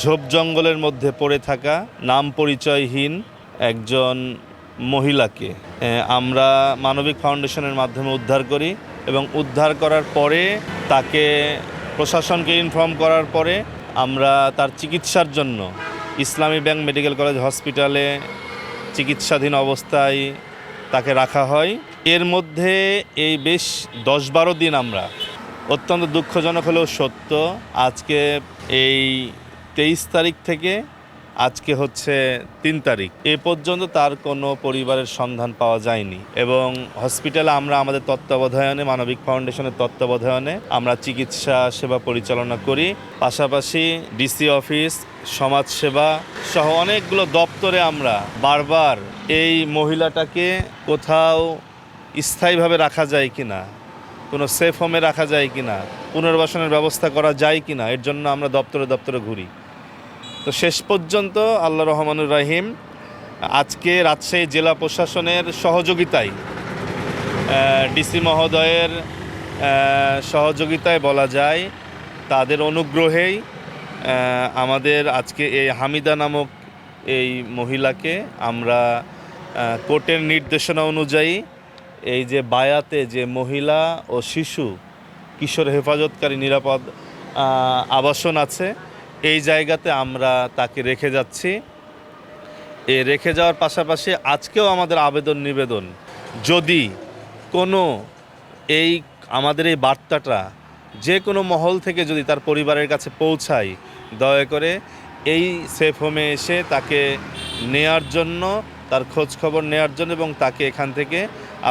ঝোপ জঙ্গলের মধ্যে পড়ে থাকা নাম পরিচয়হীন একজন মহিলাকে আমরা মানবিক ফাউন্ডেশনের মাধ্যমে উদ্ধার করি এবং উদ্ধার করার পরে তাকে প্রশাসনকে ইনফর্ম করার পরে আমরা তার চিকিৎসার জন্য ইসলামী ব্যাংক মেডিকেল কলেজ হসপিটালে চিকিৎসাধীন অবস্থায় তাকে রাখা হয়। এর মধ্যে এই বেশ 10-12 দিন আমরা অত্যন্ত দুঃখজনক হলেও সত্য, আজকে এই 23 তারিখ থেকে আজকে হচ্ছে 3 তারিখ এ পর্যন্ত তার কোনো পরিবারের সন্ধান পাওয়া যায়নি এবং হসপিটালে আমরা আমাদের তত্ত্বাবধানে মানবিক ফাউন্ডেশনের তত্ত্বাবধানে আমরা চিকিৎসা সেবা পরিচালনা করি। পাশাপাশি ডিসি অফিস, সমাজসেবা সহ অনেকগুলো দপ্তরে আমরা বারবার এই মহিলাটাকে কোথাও স্থায়ীভাবে রাখা যায় কিনা, কোনো সেফ হোমে রাখা যায় কিনা, পুনর্বাসনের ব্যবস্থা করা যায় কিনা, এর জন্য আমরা দপ্তরে দপ্তরে ঘুরি। তো শেষ পর্যন্ত আল্লাহ রহমানুর রাহিম আজকে রাজশাহী জেলা প্রশাসনের সহযোগিতায়, ডিসি মহোদয়ের সহযোগিতায় বলা যায়, তাদের অনুগ্রহেই আমাদের আজকে এই হামিদা নামক এই মহিলাকে আমরা কোর্টের নির্দেশনা অনুযায়ী এই যে বায়াতে যে মহিলা ও শিশু কিশোর হেফাজতকারী নিরাপদ আবাসন আছে, এই জায়গাতে আমরা তাকে রেখে যাচ্ছি। রেখে যাওয়ার পাশাপাশি আজকেও আমাদের আবেদন নিবেদন, যদি কোনো আমাদের এই বার্তাটা যে কোনো মহল থেকে যদি তার পরিবারের কাছে পৌঁছায়, দয়া করে এই সেফ হোমে এসে তাকে নেয়ার জন্য, তার খোঁজ খবর নেওয়ার জন্য এবং তাকে এখান থেকে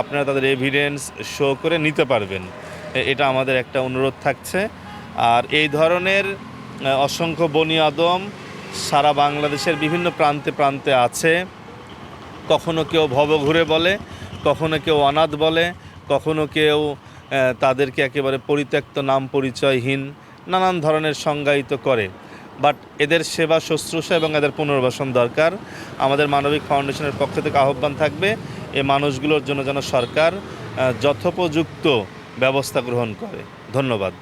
আপনারা তাদের এভিডেন্স শো করে নিতে পারবেন, এটা আমাদের একটা অনুরোধ থাকছে। আর এই ধরনের অসংখ্য বনি আদম সারা বাংলাদেশের বিভিন্ন প্রান্তে প্রান্তে আছে। কখনো কেউ ভবঘুরে বলে, কখনো কেউ অনাথ বলে, কখনো কেউ তাদেরকে একেবারে পরিত্যক্ত নাম পরিচয়হীন নানান ধরনের সংজ্ঞায়িত করে। বাট এদের সেবা শুশ্রূষা এবং এদের পুনর্বাসন দরকার। আমাদের মানবিক ফাউন্ডেশনের পক্ষ থেকে আহ্বান থাকবে এই মানুষগুলোর জন্য যেন সরকার যথোপযুক্ত ব্যবস্থা গ্রহণ করে। ধন্যবাদ।